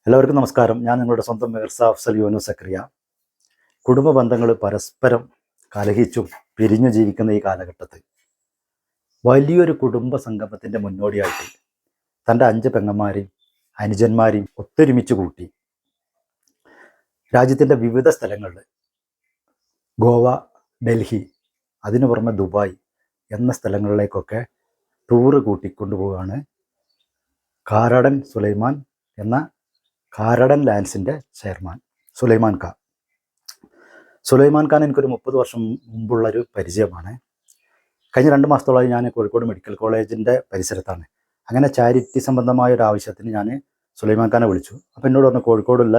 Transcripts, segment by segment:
എല്ലാവർക്കും നമസ്കാരം. ഞാൻ നിങ്ങളുടെ സ്വന്തം മിർസ അഫ്സൽ യൂനുസ് സക്രിയ. കുടുംബ ബന്ധങ്ങൾ പരസ്പരം കലഹിച്ചും പിരിഞ്ഞു ജീവിക്കുന്ന ഈ കാലഘട്ടത്തിൽ വലിയൊരു കുടുംബ സംഗമത്തിൻ്റെ മുന്നോടിയായിട്ട് തൻ്റെ 5 പെങ്ങന്മാരെയും അനുജന്മാരെയും ഒത്തൊരുമിച്ച് കൂട്ടി രാജ്യത്തിൻ്റെ വിവിധ സ്ഥലങ്ങളിൽ ഗോവ, ഡൽഹി, അതിനു പുറമെ ദുബായ് എന്ന സ്ഥലങ്ങളിലേക്കൊക്കെ ടൂറ് കൂട്ടിക്കൊണ്ടുപോവുകയാണ് കാരാടൻ സുലൈമാൻ എന്ന കാരടൻ ലാൻഡ്സിൻ്റെ ചെയർമാൻ സുലൈമാൻ ഖാൻ. സുലൈമാൻ ഖാൻ എനിക്കൊരു 30 വർഷം മുമ്പുള്ളൊരു പരിചയമാണ്. കഴിഞ്ഞ 2 മാസത്തോളമായി ഞാൻ കോഴിക്കോട് മെഡിക്കൽ കോളേജിൻ്റെ പരിസരത്താണ്. അങ്ങനെ ചാരിറ്റി സംബന്ധമായ ഒരു ആവശ്യത്തിന് ഞാൻ സുലൈമാൻ ഖാനെ വിളിച്ചു. അപ്പോൾ എന്നോട് പറഞ്ഞു, കോഴിക്കോടുള്ള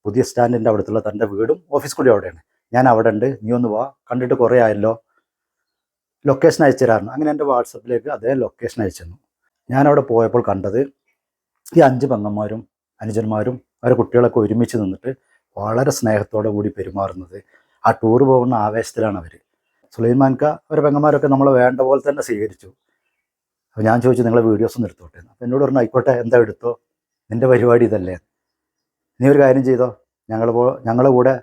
പുതിയ സ്റ്റാൻഡിൻ്റെ അടുത്തുള്ള തൻ്റെ വീടും ഓഫീസ് കൂടി അവിടെയാണ്, ഞാൻ അവിടെ ഉണ്ട്, നീ ഒന്ന് വാ, കണ്ടിട്ട് കുറേ ആയല്ലോ, ലൊക്കേഷൻ അയച്ചു തരാറുണ്ട്. അങ്ങനെ എൻ്റെ വാട്സപ്പിലേക്ക് അതേ ലൊക്കേഷൻ അയച്ചു തന്നു. ഞാനവിടെ പോയപ്പോൾ കണ്ടത് ഈ 5 പെങ്ങന്മാരും അനുജന്മാരും അവരെ കുട്ടികളൊക്കെ ഒരുമിച്ച് നിന്നിട്ട് വളരെ സ്നേഹത്തോടു കൂടി പെരുമാറുന്നത്, ആ ടൂർ പോകുന്ന ആവേശത്തിലാണ് അവർ. സുലൈമാൻ ഖാൻ അവരെ പെങ്ങന്മാരൊക്കെ നമ്മളെ വേണ്ട പോലെ തന്നെ സ്വീകരിച്ചു. അപ്പോൾ ഞാൻ ചോദിച്ചു, നിങ്ങളെ വീഡിയോസ് ഒന്ന് എടുത്തോട്ടെ. അപ്പോൾ എന്നോട് പറഞ്ഞു, ആയിക്കോട്ടെ, എന്താ എടുത്തോ, നിൻ്റെ പരിപാടി ഇതല്ലേ, നീ ഒരു കാര്യം ചെയ്തോ, ഞങ്ങളുടെ കൂടെ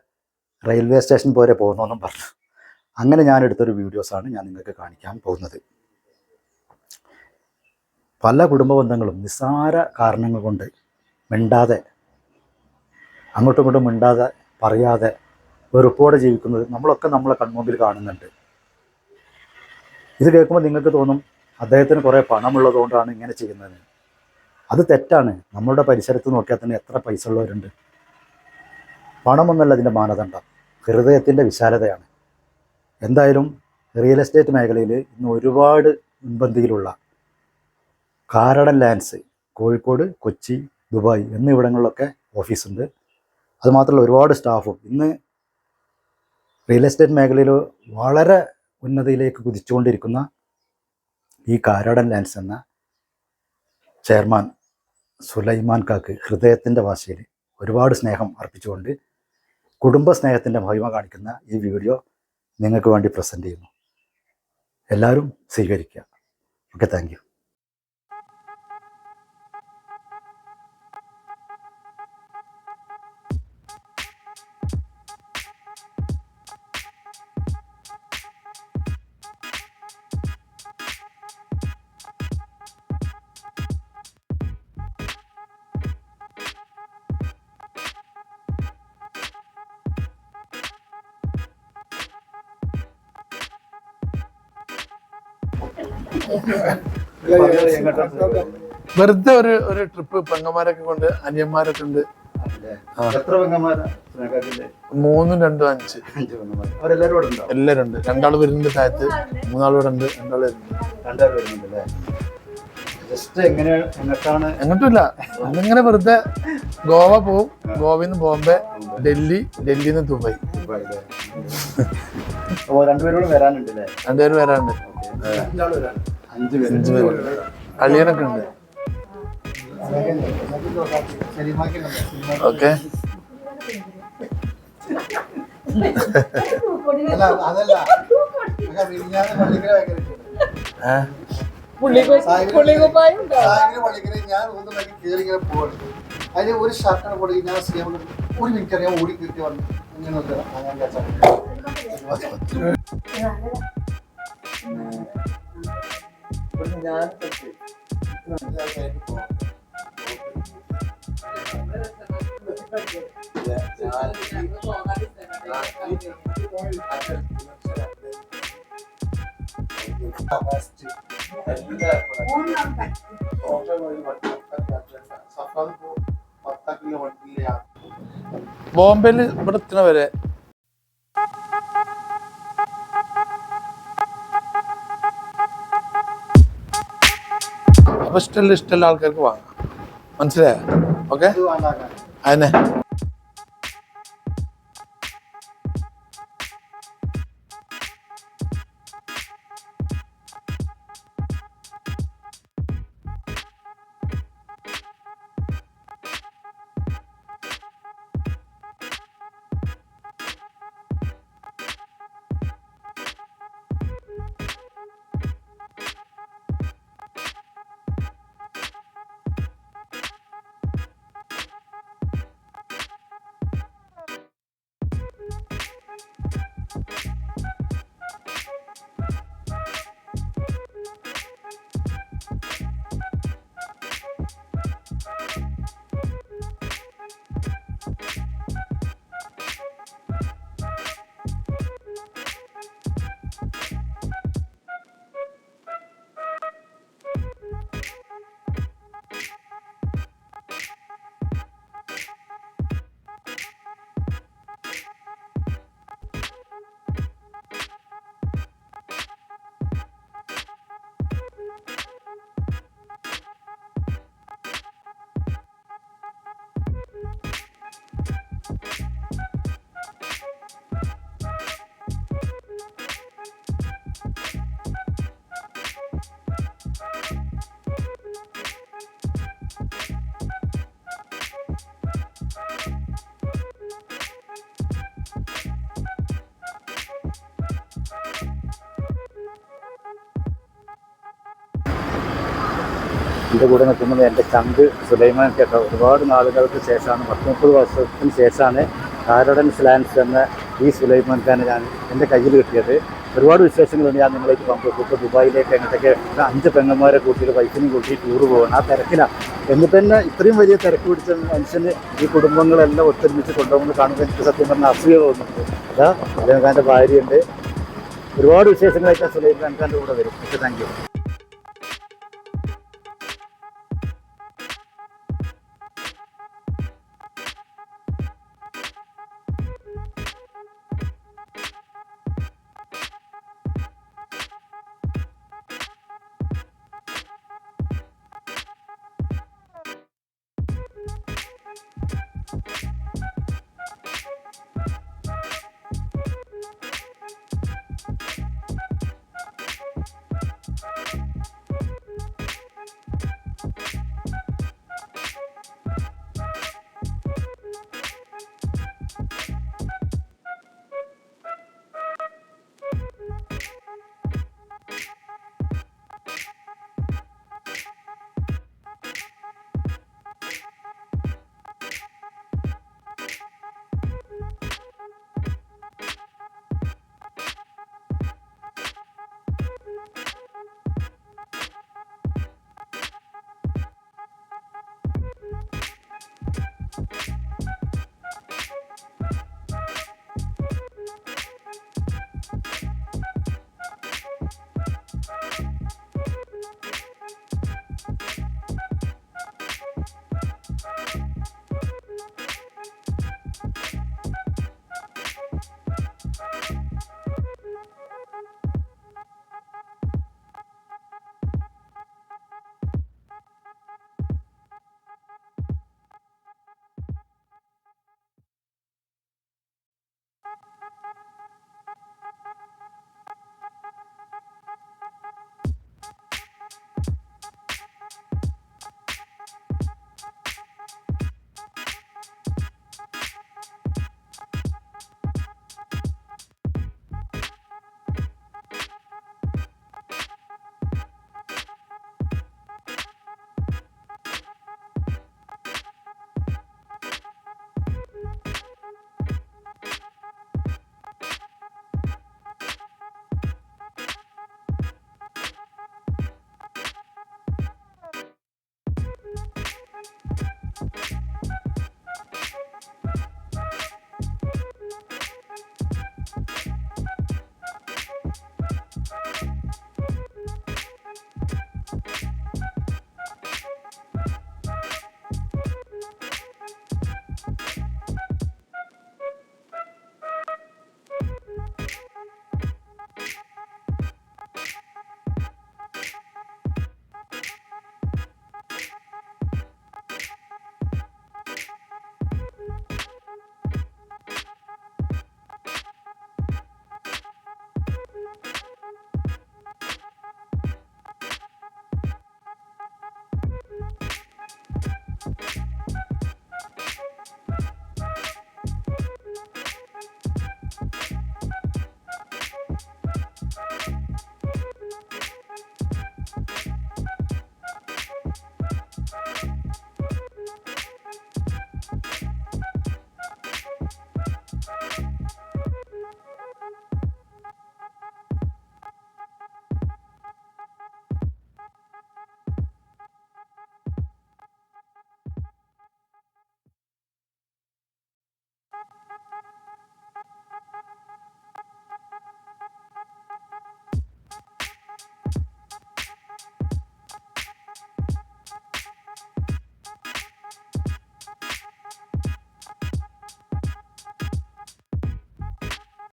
റെയിൽവേ സ്റ്റേഷൻ പോരെ പോകുന്നതെന്നും പറഞ്ഞു. അങ്ങനെ ഞാൻ എടുത്തൊരു വീഡിയോസാണ് ഞാൻ നിങ്ങൾക്ക് കാണിക്കാൻ പോകുന്നത്. പല കുടുംബ ബന്ധങ്ങളും നിസ്സാര കാരണങ്ങൾ കൊണ്ട് മിണ്ടാതെ, അങ്ങോട്ടും ഇങ്ങോട്ടും മിണ്ടാതെ, പറയാതെ, വെറുപ്പോടെ ജീവിക്കുന്നത് നമ്മളൊക്കെ നമ്മളെ കൺമുമ്പിൽ കാണുന്നുണ്ട്. ഇത് കേൾക്കുമ്പോൾ നിങ്ങൾക്ക് തോന്നും, അദ്ദേഹത്തിന് കുറേ പണമുള്ളതുകൊണ്ടാണ് ഇങ്ങനെ ചെയ്യുന്നത്. അത് തെറ്റാണ്. നമ്മളുടെ പരിസരത്ത് നോക്കിയാൽ തന്നെ എത്ര പൈസ ഉള്ളവരുണ്ട്. പണമൊന്നല്ല അതിൻ്റെ മാനദണ്ഡം, ഹൃദയത്തിൻ്റെ വിശാലതയാണ്. എന്തായാലും റിയൽ എസ്റ്റേറ്റ് മേഖലയിൽ ഇന്ന് ഒരുപാട് മുൻപന്തിയിലുള്ള കാരടൻ ലാൻഡ്സ് കോഴിക്കോട്, കൊച്ചി, ദുബായ് എന്നിവിടങ്ങളിലൊക്കെ ഓഫീസുണ്ട്. അതുമാത്രമല്ല, ഒരുപാട് സ്റ്റാഫും ഇന്ന് റിയൽ എസ്റ്റേറ്റ് മേഖലയിൽ വളരെ ഉന്നതിയിലേക്ക് കുതിച്ചുകൊണ്ടിരിക്കുന്ന ഈ കാരാടൻ ലാൻഡ്സ് എന്ന ചെയർമാൻ സുലൈമാൻ ഖാക്ക് ഹൃദയത്തിൻ്റെ ഭാഷയിൽ ഒരുപാട് സ്നേഹം അർപ്പിച്ചുകൊണ്ട് കുടുംബ സ്നേഹത്തിൻ്റെ മഹിമ കാണിക്കുന്ന ഈ വീഡിയോ നിങ്ങൾക്ക് വേണ്ടി പ്രസൻറ്റ് ചെയ്യുന്നു. എല്ലാവരും സ്വീകരിക്കുക. Okay, thank you. വെറുതെ ഒരു ട്രിപ്പ് പെങ്ങന്മാരൊക്കെ കൊണ്ട്, അനിയന്മാരൊക്കെ ഉണ്ട്. 3, 2, 5 എല്ലാരും ഉണ്ട്. 2 വരുന്നുണ്ട് താഴത്ത്, 3 ഇവിടെ ഉണ്ട്, 2 വരുന്നുണ്ട്. എങ്ങോട്ടുമില്ല, ഒന്നിങ്ങനെ വെറുതെ ഗോവ പോവും, ഗോവയിൽ നിന്ന് ബോംബെ, ഡൽഹിയിൽ നിന്ന് ദുബായ്. 2 വരാനുണ്ട്. 2 വരാനുണ്ട്. 5 പേര്. അളിയനൊക്കെ ഉണ്ട്. ഓക്കെ, അതിന് ഒരു ഷർട്ടാണ് കൊടുക്കുക. ഞാൻ ഒരു മിനിറ്റ് അറിയാൻ ഓടി കയറ്റി വന്നു. ബോംബെയിൽ ഇവിടെ എത്തുന്ന വരെ അപ്പൊ ഇഷ്ടമുള്ള ആൾക്കാർക്ക് വാങ്ങാം. മനസ്സിലായോ? ഓക്കെ, അതന്നെ. എൻ്റെ കൂടെ നിൽക്കുന്നത് എൻ്റെ ചങ്ക് സുലൈമാൻ കേട്ടോ. ഒരുപാട് നാളുകൾക്ക് ശേഷമാണ്, 30 വർഷത്തിന് ശേഷമാണ് കാരഡൻസ് ലാൻഡ്സ് എന്ന ഈ സുലൈമാൻ ഖാനെ ഞാൻ എൻ്റെ കയ്യിൽ കിട്ടിയത്. ഒരുപാട് വിശേഷങ്ങളുണ്ട് ഞാൻ നിങ്ങളേക്ക് പങ്കുവെക്കും. ഇപ്പോൾ ദുബായിലേക്ക് എങ്ങോട്ടൊക്കെ 5 പെങ്ങന്മാരെ കൂട്ടിയിട്ട് വൈഫിനെയും കൂട്ടി ടൂറ് പോകണം. ആ തിരക്കിലാണ്. എന്നിട്ട് തന്നെ ഇത്രയും വലിയ തിരക്ക് പിടിച്ച മനുഷ്യന് ഈ കുടുംബങ്ങളെല്ലാം ഒത്തൊരുമിച്ച് കൊണ്ടുപോകുന്നത് കാണുമ്പോൾ എനിക്ക് സത്യം പറഞ്ഞാൽ അസൂയ തോന്നുന്നുണ്ട്. അതാ സുലൈമാൻ ഖാൻ്റെ ഭാര്യയുണ്ട്. ഒരുപാട് വിശേഷങ്ങളായിട്ട് സുലൈമാൻ ഖാൻ്റെ കൂടെ വരും. Okay, thank you.